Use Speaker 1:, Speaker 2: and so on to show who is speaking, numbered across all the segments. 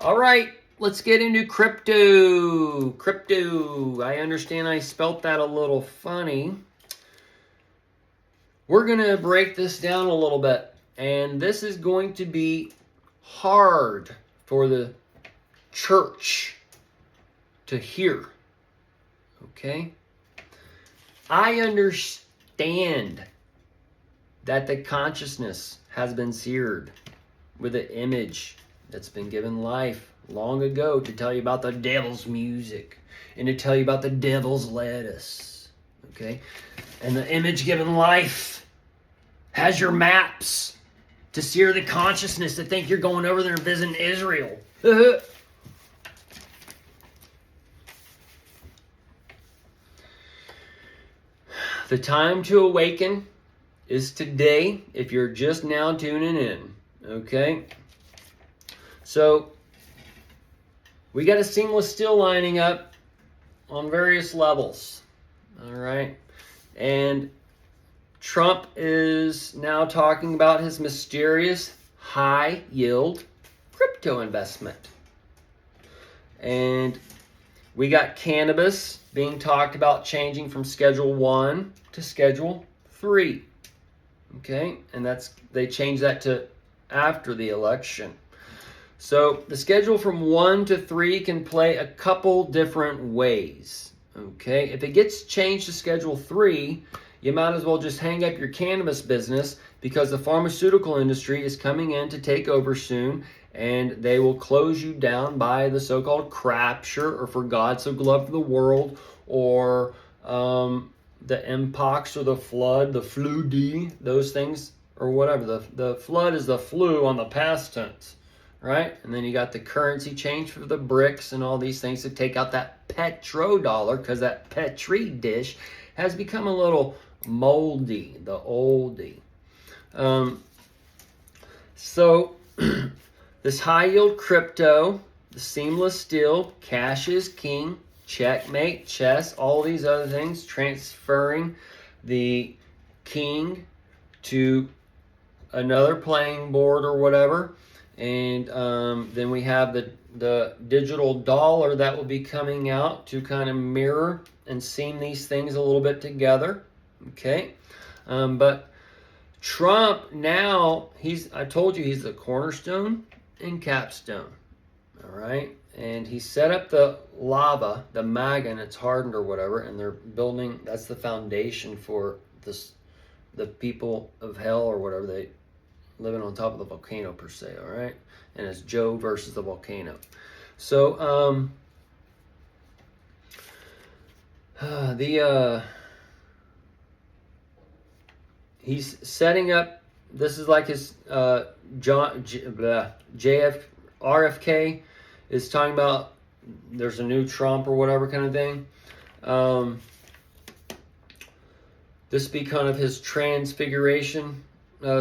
Speaker 1: All right, let's get into crypto. Crypto. I understand I spelt that a little funny. We're going to break this down a little bit. And this is going to be hard for the church to hear. Okay? I understand that the consciousness has been seared with an image that's been given life long ago to tell you about the devil's music and to tell you about the devil's lettuce. Okay? And the image given life has your maps to sear the consciousness to think you're going over there and visiting Israel. The time to awaken is today if you're just now tuning in. Okay? So, we got a seamless still lining up on various levels. All right? And Trump is now talking about his mysterious high yield crypto investment. And we got cannabis being talked about changing from Schedule 1 to Schedule 3. Okay? And they changed that to after the election. So the schedule from 1 to 3 can play a couple different ways. Okay? If it gets changed to Schedule 3, you might as well just hang up your cannabis business because the pharmaceutical industry is coming in to take over soon, and they will close you down by the so-called crapture, or for God so loved the world, or the mpox, or the flood, the flu D, those things, or whatever. The flood is the flu on the past tense, right? And then you got the currency change for the BRICS and all these things to take out that petrodollar, because that Petri dish has become a little moldy, the oldie. So this high yield crypto, the seamless still, cash is king, checkmate, chess, all these other things, transferring the king to another playing board or whatever. And then we have the digital dollar that will be coming out to kind of mirror and seam these things a little bit together. Okay? But Trump now, I told you he's the cornerstone and capstone. All right? And he set up the lava, the MAGA, and it's hardened or whatever, and they're building, that's the foundation for this, the people of hell or whatever, they living on top of the volcano per se, all right? And it's Joe versus the volcano. So, he's setting up, this is like his, RFK is talking about there's a new Trump or whatever kind of thing. This be kind of his transfiguration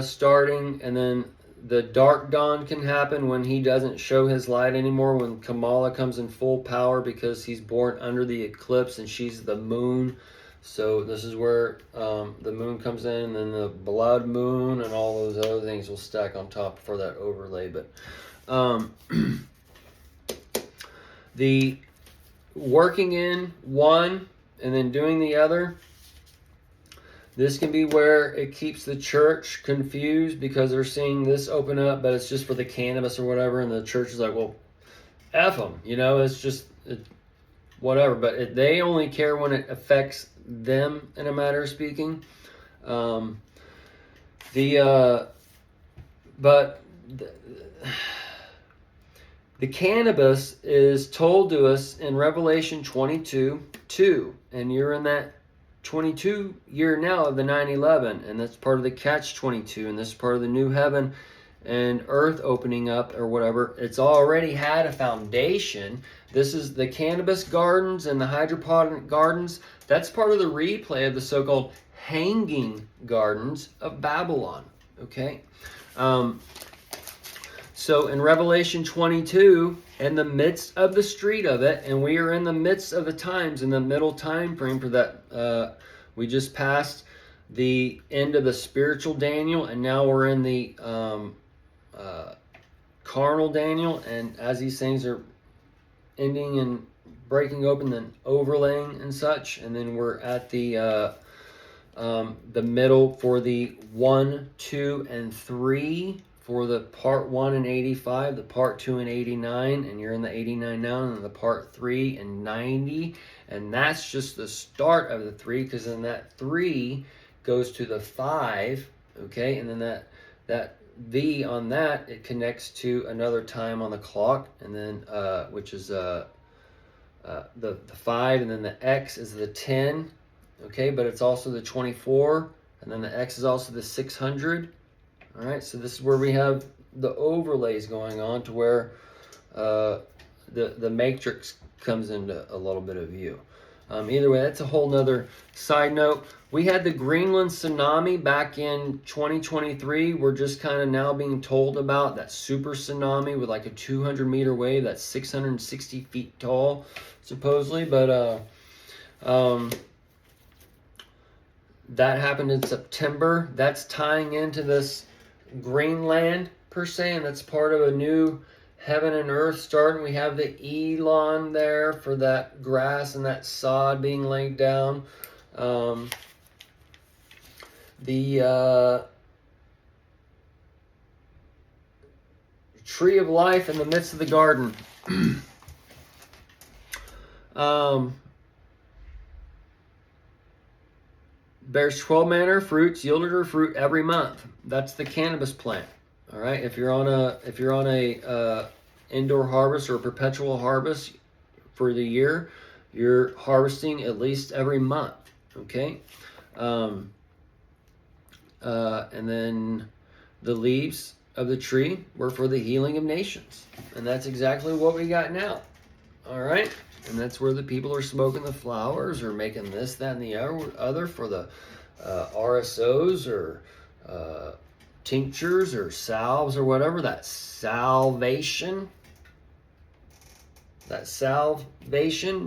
Speaker 1: starting, and then the dark dawn can happen when he doesn't show his light anymore, when Kamala comes in full power because he's born under the eclipse and she's the moon. So this is where the moon comes in, and then the blood moon and all those other things will stack on top for that overlay. But the working in one and then doing the other, this can be where it keeps the church confused because they're seeing this open up, but it's just for the cannabis or whatever, and the church is like, well, F them, it's just whatever. But they only care when it affects them, in a matter of speaking. The cannabis is told to us in Revelation 22:2, and you're in that 22 year now of the 9/11, and that's part of the catch-22, and this is part of the new heaven and earth opening up or whatever. It's already had a foundation. This is the cannabis gardens and the hydroponic gardens. That's part of the replay of the so-called hanging gardens of Babylon. Okay? So in Revelation 22, in the midst of the street of it, and we are in the midst of the times, in the middle time frame for that, we just passed the end of the spiritual Daniel, and now we're in the carnal Daniel, and as these things are ending and breaking open, then overlaying and such, and then we're at the middle for the 1, 2, and 3 for the part 1 and 85, the part 2 and 89, and you're in the 89 now, and the part 3 and 90, and that's just the start of the 3, because then that 3 goes to the 5, okay, and then that V on that, it connects to another time on the clock, and then which is the 5, and then the X is the 10, okay, but it's also the 24, and then the X is also the 600. All right, so this is where we have the overlays going on, to where the matrix comes into a little bit of view. Either way, that's a whole nother side note. We had the Greenland tsunami back in 2023. We're just kind of now being told about that super tsunami with like a 200-meter wave that's 660 feet tall, supposedly. But that happened in September. That's tying into this Greenland, per se, and that's part of a new heaven and earth starting. We have the Elon there for that grass and that sod being laid down. The tree of life in the midst of the garden. Bears 12 manner fruits, yielded her fruit every month. That's the cannabis plant. All right, if you're on a indoor harvest or a perpetual harvest for the year, you're harvesting at least every month. Okay, and then the leaves of the tree were for the healing of nations, and that's exactly what we got now. All right, and that's where the people are smoking the flowers or making this, that, and the other for the RSOs or tinctures or salves or whatever. That salvation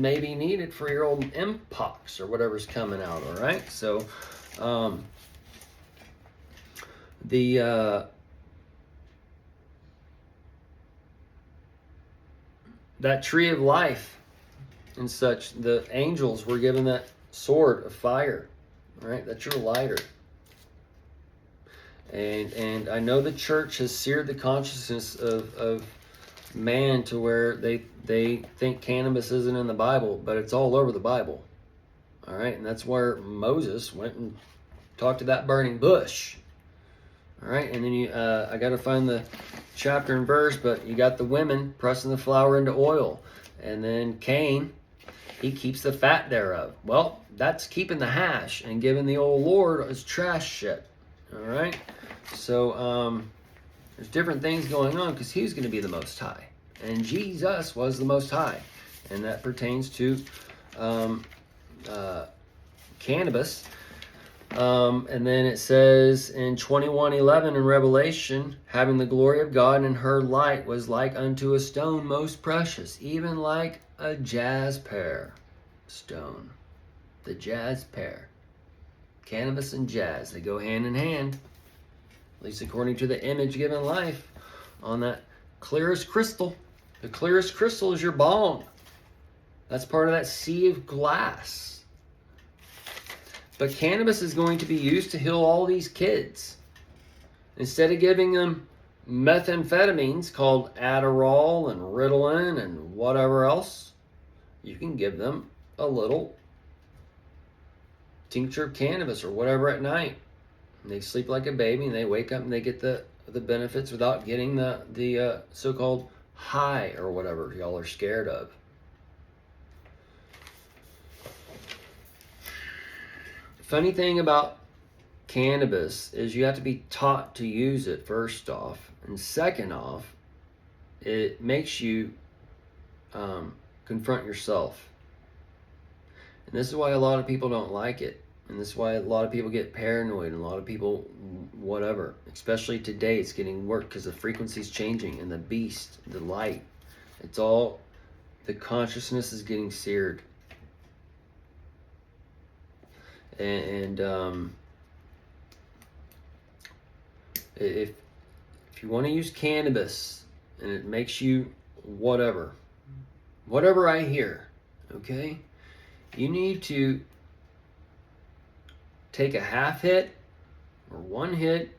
Speaker 1: may be needed for your old mpox or whatever's coming out. All right, so that tree of life and such, the angels were given that sword of fire. All right, that's your lighter. And I know the church has seared the consciousness of man to where they think cannabis isn't in the Bible, but it's all over the Bible. All right, and that's where Moses went and talked to that burning bush. All right, and then I got to find the chapter and verse, but you got the women pressing the flour into oil, and then Cain, he keeps the fat thereof. Well, that's keeping the hash and giving the old Lord his trash shit. All right, so there's different things going on because he's going to be the Most High, and Jesus was the Most High, and that pertains to cannabis. And then it says in 21:11 in Revelation, having the glory of God, and her light was like unto a stone most precious, even like a jasper stone. The jasper. Cannabis and jazz, they go hand in hand, at least according to the image given life on that clearest crystal. The clearest crystal is your bong. That's part of that sea of glass. But cannabis is going to be used to heal all these kids. Instead of giving them methamphetamines called Adderall and Ritalin and whatever else, you can give them a little tincture of cannabis or whatever at night. And they sleep like a baby, and they wake up and they get the benefits without getting the so-called high or whatever y'all are scared of. Funny thing about cannabis is you have to be taught to use it, first off, and second off, it makes you confront yourself. And this is why a lot of people don't like it. And this is why a lot of people get paranoid, and a lot of people whatever. Especially today, it's getting worse because the frequency's changing, and the beast, the light, it's all, the consciousness is getting seared. And if you want to use cannabis and it makes you whatever I hear, okay? You need to take a half hit or one hit,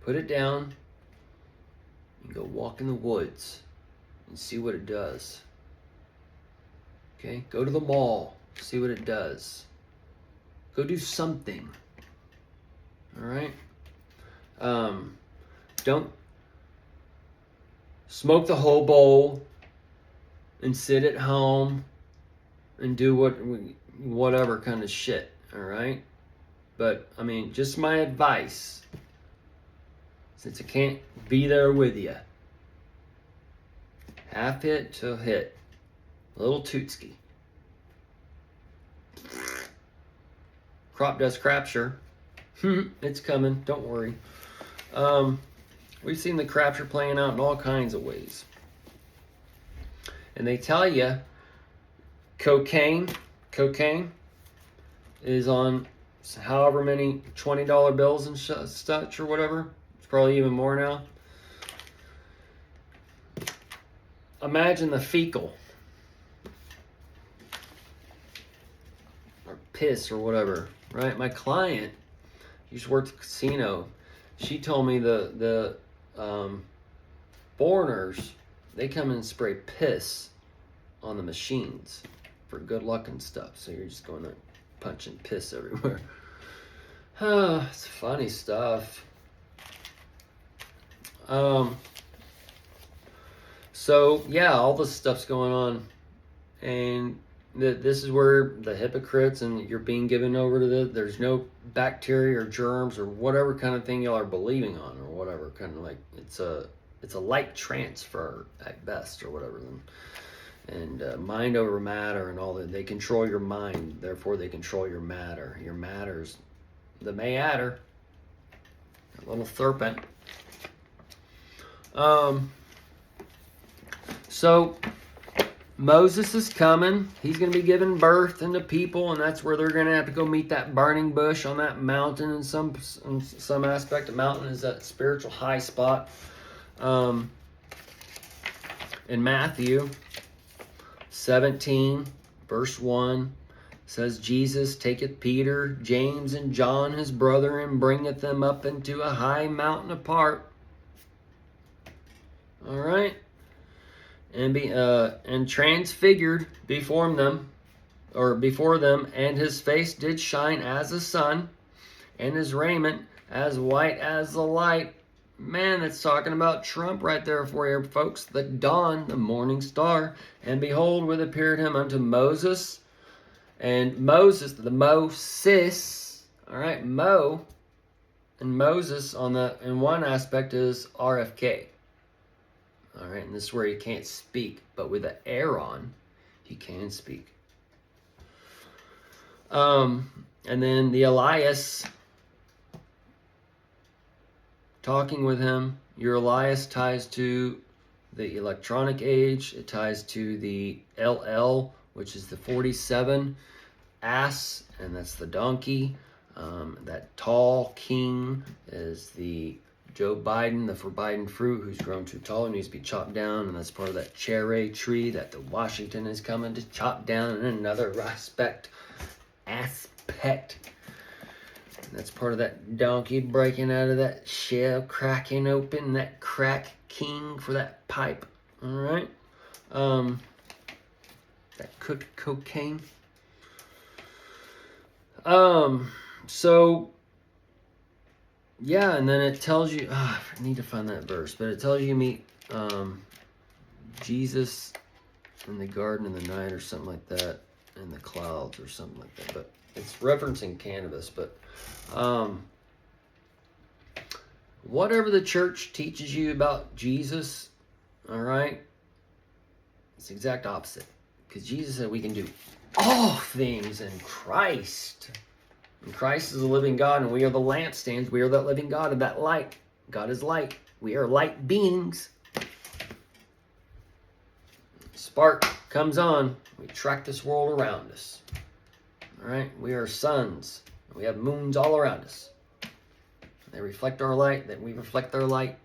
Speaker 1: put it down, and go walk in the woods and see what it does. Okay? Go to the mall, see what it does. Go do something. All right? Don't smoke the whole bowl and sit at home and do whatever kind of shit. All right? But, I mean, just my advice, since I can't be there with you. Half hit to hit. A little tootski. Crop dust crapture. It's coming. Don't worry. We've seen the crapture playing out in all kinds of ways. And they tell you cocaine is on however many $20 bills and such or whatever. It's probably even more now. Imagine the fecal or piss or whatever, right? My client used to work at the casino. She told me the foreigners, they come and spray piss on the machines for good luck and stuff. So you're just going to punching piss everywhere. It's funny stuff. So yeah, all this stuff's going on, and this is where the hypocrites and you're being given over to there's no bacteria or germs or whatever kind of thing y'all are believing on or whatever kind of like it's a light transfer at best or whatever, and mind over matter and all that. They control your mind, therefore they control your matter. Your matter's the Mayatter, a little serpent. So Moses is coming. He's going to be giving birth into people, and that's where they're going to have to go meet that burning bush on that mountain. In some aspect, the mountain is that spiritual high spot. In Matthew 17, verse 1, says, Jesus taketh Peter, James, and John his brother, and bringeth them up into a high mountain apart. All right. And transfigured before them, and his face did shine as the sun, and his raiment as white as the light. Man, that's talking about Trump right there for you, folks. The dawn, the morning star. And behold, with appeared him unto Moses. And Moses, the Moses, all right, Mo, and Moses in one aspect is RFK. All right, and this is where he can't speak, but with the air on, he can speak. And then the Elias talking with him. Your Elias ties to the electronic age. It ties to the LL, which is the 47 ass, and that's the donkey. That tall king is the Joe Biden, the forbidden fruit, who's grown too tall and needs to be chopped down, and that's part of that cherry tree that the Washington is coming to chop down in another aspect. And that's part of that donkey breaking out of that shell, cracking open that crack king for that pipe. All right, that cooked cocaine. So. Yeah, and then it tells you, I need to find that verse, but it tells you meet Jesus in the garden in the night or something like that, in the clouds or something like that. But it's referencing Cannabis. But whatever the church teaches you about Jesus, all right, it's the exact opposite. Because Jesus said we can do all things in Christ. And Christ is the living God, and we are the lampstands. We are that living God of that light. God is light. We are light beings. Spark comes on. We track this world around us. All right? We are suns. We have moons all around us. They reflect our light. Then we reflect their light.